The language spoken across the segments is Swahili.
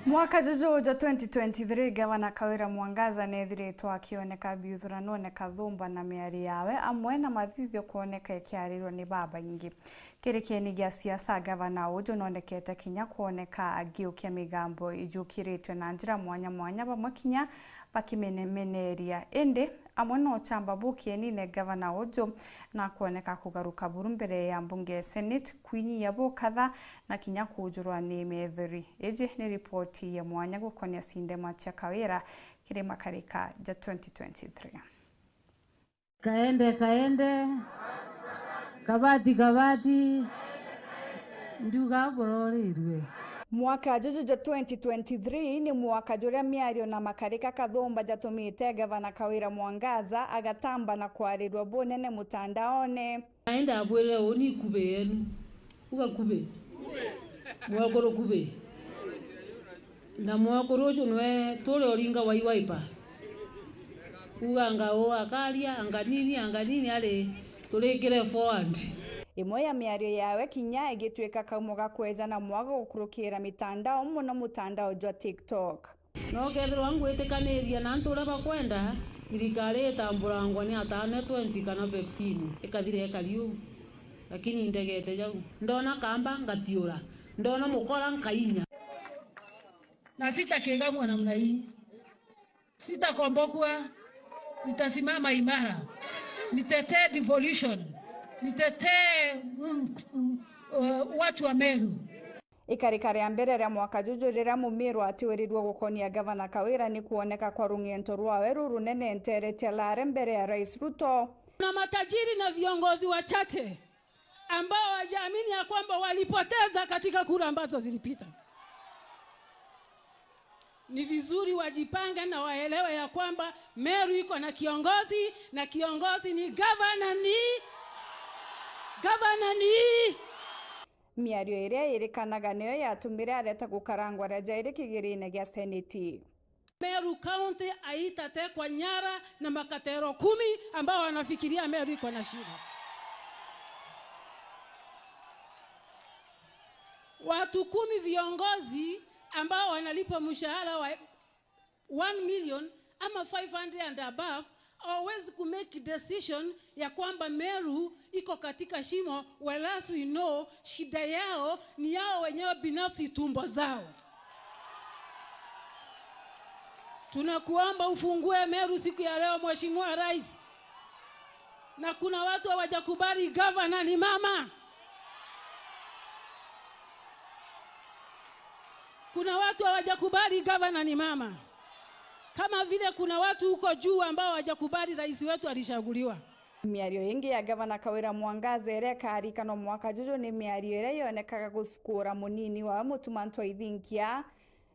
Mwaka juju ja 2023 Gavana Kawîra mwangaza nethiritwo akioneka biuthura noneka thumba na miari yawe amwe na mathithio kuoneka ikiarirwo ni baba ingi kirikeni gia siasa Gavana uju nonekete kinya kuoneka agiukia migambo ijukiritwe na njira mwanya mwanya bamwe kinya bakimeneria ende amwe no chamba WOOKIE nine Gavana uju na kuoneka kugaruka buru mbere ya mbunge Senate KWONEKA bokatha na kinya kujurwa ni methuri eje ni ripoti ya mwanya gukonia sindema cha KAWIRA kiri Makarîka ja 2023 kaende kabati nduga bororirwe. Mwaka juju ja 2023 ni mwaka juria MIARIO na Makarîka kathumba jatumite Gavana Kawîra mwangaza agatamba na kwarirwa bunene mutandaone. Aenda abwele oni kube yenu uga kube mwakoro kube na mwakoro jonwe tole olinga waiwaipa uga ngao akalia anganini ale turekere forward. Imwe ya miario yawe kinya igitwika kamuga kweza na mwaga gukurukira mitandao muno mutandao jwa TikTok. No kethiro wangu etekaniria na ntura bakwenda thirikari etambulangwa ni atane 20 kana 15 ikathire ekaliu lakini ndegete jau ndona kamba ngatiura ndona mukora nkainya na sitakigamwa namna hii, sitakombokwa, nitasimama imara, nitetee devolution, nitetee watu wa Meru. Ikarikari ya mbere ya mwaka juju rira mumiru atiwerirwo gukonia Gavana Kawîra ni kuoneka kwa rung'ento rwawe runene nterete lare mbere ya Rais Ruto. Na matajiri na viongozi wachache ambao wajaamini ya kwamba walipoteza katika kura ambazo zilipita. Ni vizuri wajipange na waelewe ya kwamba Meru iko na kiongozi na kiongozi ni Gavana ni Miario iria irikanaga niyo yatumire areta gukarangwa ra JAIRI kigirine gia Seneti. Meru County aitatekwa nyara na makatero 10 ambao wanafikiria Meru iko na shida. Watu 10 viongozi ambao wanalipa mshahara wa 1 million ama 500 and above always to make decision ya kwamba Meru iko katika shimo, whereas we know shida yao ni yao wenyewe binafsi, tumbo zao. Tunakuomba ufungue Meru siku ya leo Mheshimiwa Rais. Na kuna watu hawajakubali Gavana ni mama. Kuna watu hawajakubali Gavana ni mama. Kama vile kuna watu huko juu ambao hawajakubali rais wetu alishaguliwa. Miario ingi ya Gavana Kawîra mwangaza ere karika no mwaka juju ni miario ere yonekaga gusukura munini wa mutumanto ithinkia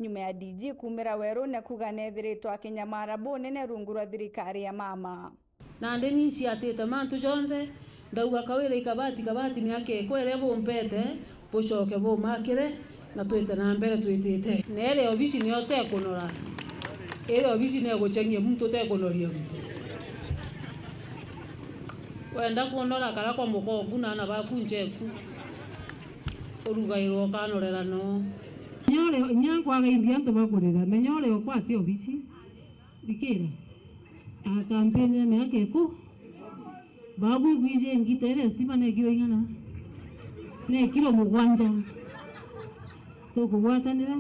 nyuma ya DG kumira weru ne kuganethiritwo akinyamara bunene rungu rwa thirikari ya mama. Na ndeni ici atete mantu jonthe ndauga Kawîra ikabati miake kwere bompete bocoke bo makire na twete na mbere twitete nere obisi ni ote kunora ero obisi ne guchengie mtu te kunoria mtu wenda kunora kala kwa muko kuna na bakunjeku orugairo kanorera no nyore nyangwa gaimbia nto bakurira menyore okwati obisi dikira a campaign me akeku babu gwije ngitere stima ne giwe ngana ne kilo mugwanja toko watanira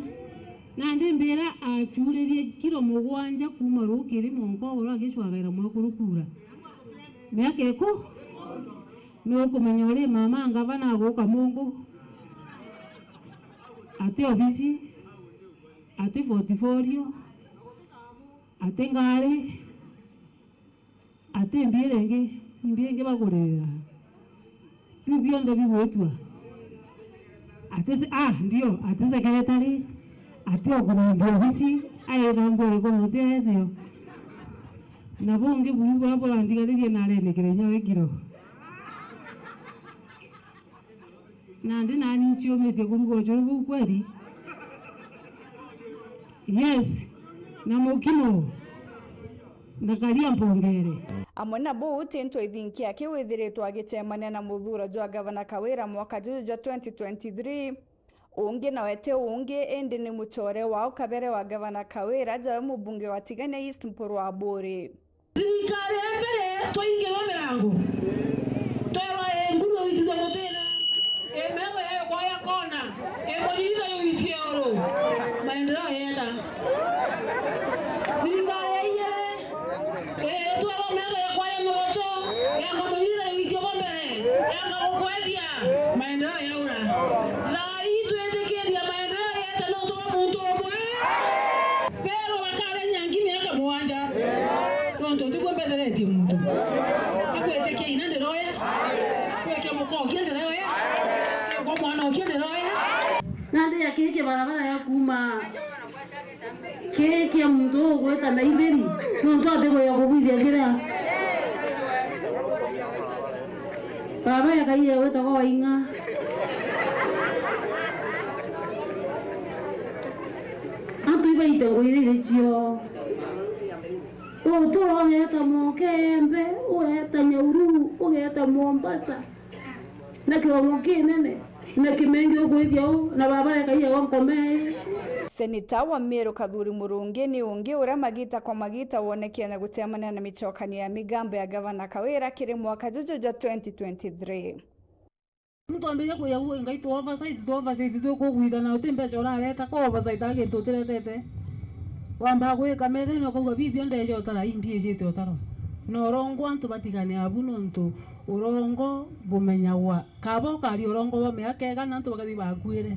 na ndembera achurerie kilo mugwanja kuma rukiri monko ora gishwagaira mwakurukura meakeko no kumenyore mama Gavana goka mongo ate obisi ate 44 ate ngare ate mbirenge bagorera bibyondo bibotwa ate ndio ate secretary ate okumambia obisi aye ngambore ko mutethio na bonge buru bora ndigaririe na arenekere nyawe kiro na ndi nani nchiomete kumgojo rubu kweli yes na mukimo na karia mpongere amona bo tento ithinkia kiwithiritwo agitemania na muthuro jwa Gavana Kawîra mwaka juju 2023 ungi na wete ungi ende ni mutore wao kabere wa gavana KAWIRA jawe mubunge wa Tigania East Mpuru wa Buri. Thirikari ya mbere twaingirwa mirango twerwa nguru witize mutene emego yayo kwa ya kona emonyiriza yoitie oro maendeleo yeta thirikari ya igere twerwa mego ya kwa ya mocho yanga monyiriza yoitie bombere yanga gukwethia maendeleo yaura la itu etekeria maendeleo yeta no tuwa muntu omwe pero bakale nyangi miaka mwanja tonto tukwembethereti muntu akweteke ina nderoya kweke muko kienderoya kwa mwana ukienderoya nande ya keke barabara ya kuma keke muntu gweta na iberi tonto atego ya kubidia kira baba ya kaiye gweta kwa inga antu ibaite ngwirire chio ugeta Mokembe, ugeta Nyahururu, ugeta Mombasa. Na kiwango kinene, na kimengi ukwithio na babare kaiye wankome. Seneta wa Meru Kathuri Murungi ni ungi uria magita kwa magita wonekea na gutemania na michokani ya migambo ya gavana KAWIRA kiri mwaka juju ja 2023. Mtu ambeje kuya uwe ngaitu oversight tu kugwitha na utimbeje urareta ko oversight age tutirete. Wamba gwika methe no kuga bibio ndeje utara imbie jete utara no rongo antu batigane abuno ntu urongo bumenyagwa kabo kali urongo wa meakega nantu bagathi bakwire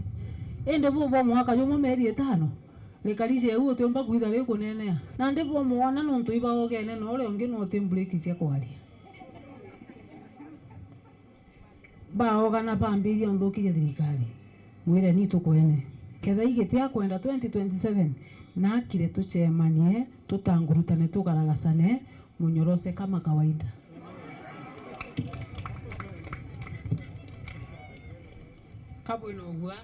ende bo mwaka yo meri 5 lekalije uo temba gwitha le kunene na ndipo muona ntu ibago kene no ore ongi no tembreki cia kwari baogana pambirio ndukire thirikari mwire ni tukwene ketha igetia kwenda 2027 na kile tuchemanie tutangurutane tugaragacane munyorose kama kawaida. Kabo inogwa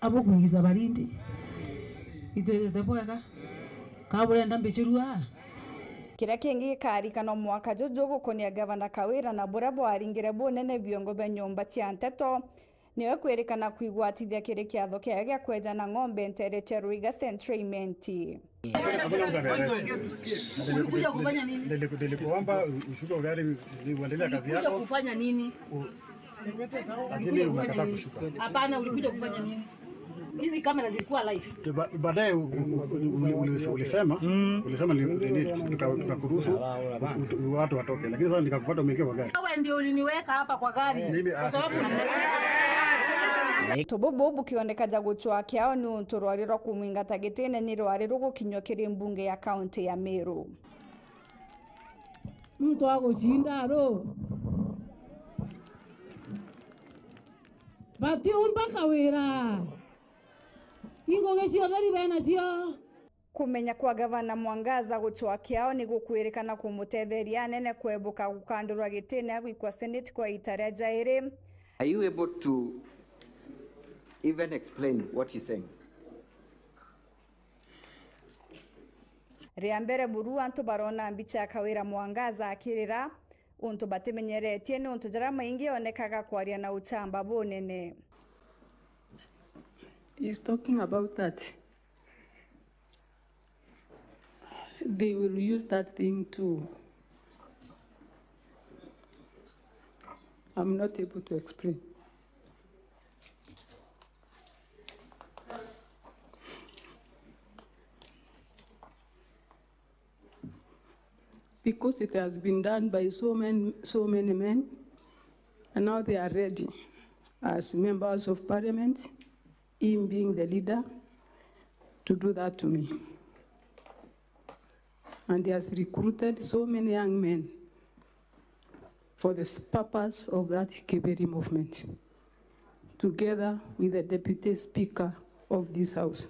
abo kuigiza barindi itwete boega kabo enda mbechirua kira kingi gikarikano mwaka juju gukonia gavana KAWIRA na burabo aringire bunene biongo be nyumba cia nteto niwe kwerekana kuigwatithia kiri kiatho kia gia kweja na ng'ombe ntere cha Ruiga Centraiment. Ulikuja kufanya nini? Nilikuomba ushuke gari uendelee kazi yako. Ulikuja kufanya nini? Lakini umekataa kushuka. Hapana, ulikuja kufanya nini? Hizi kamera zilikuwa live. Baadaye ulisema tukakuruhusu watu watoke, lakini sasa nikakupata umeingia kwa gari. Wewe ndio uliniweka hapa kwa gari kwa sababu tobobo bukioneka jaguchwa kiao ni unturwariro kumwingata gitene ni rwariro gukinywa kiri mbunge ya kaunti ya Meru. Mtu agushinda ro bati umba KAWIRA ingo gesio thari bena cio kumenya kwa gavana Mwangaza guchwa kiao ni gukwerekana kumutetheria nene kwebuka gukandurwa gitene agwikwa senate kwa itare JAIRI. Are you able to even explain what he's saying? Riambere buru antu barona mbicha ya KAWIRA Mwangaza akirira untu batimenyeretie ni untu jara maingi onekaga kwaria na uchamba bunene. He's talking about that. They will use that thing too. I'm not able to explain. Because it has been done by so many men, and now they are ready as members of parliament, him being the leader, to do that to me. And he has recruited so many young men for the purpose of that Kiberi movement, together with the Deputy Speaker of this House.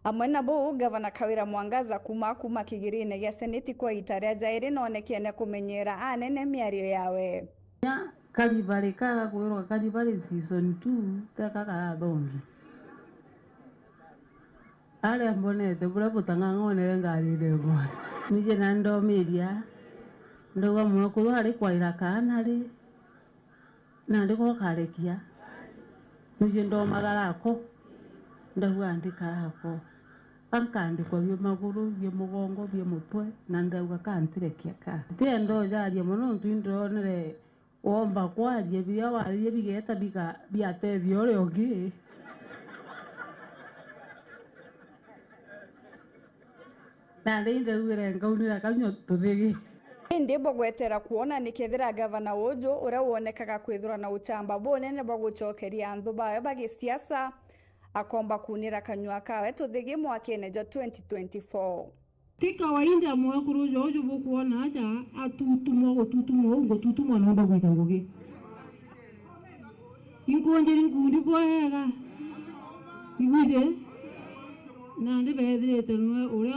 Amwena bo gavana KAWIRA Mwangaza kuma kigirine ya seneti kwa itare JAIRI nonekene kumenyera anene miario yawe. Kalibale kaka kuwero kalibale season 2 takaka adongi. ale mbonete bula butanga ngone ngalile mo nije nando media ndo mwa kulu ali kwaira kana ali na ndiko kalekia nije ndo magarako ndagwandika ako ankandiko byo maguru byo mugongo byo mutwe na ndauga kantirekia ka tendo jaje muno ntindonere omba kwaje bya wali bigeta biga byate byore ogi na ndinde wire ngaunira kanyo tuthigi indi bogwetera kuona nikethira gavana wojo ura wonekaga kwithura na uchamba bonene bagucokeria anthu bawe bagisiasa akomba kunira kanywa kawe tuthigi mwakene jo 2024 ti kawaida mwe kurujo ojo bokuona acha atutumwa namba gwita ngugi inkonjeri ngundi boega iguje na ndi bedrete nwe ure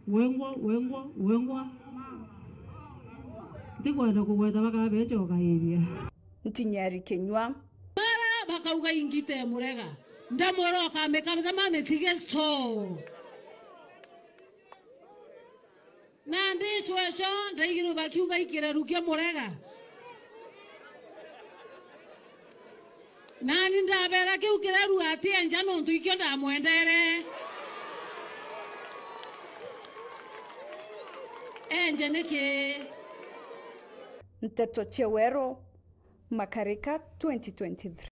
wengwa ndikwenda kugweta bakabecho kairia ntinyari kenywa mara bakauga ingite murega ndamoroka mekabza mame tigesto na ndi chwesho ndaigiro bakiuga ikira ruke murega nani ndabera kiukira ru ati anja no ntuikyo ndamwendere enje neke Nteto Chewero, Makarîka 2023.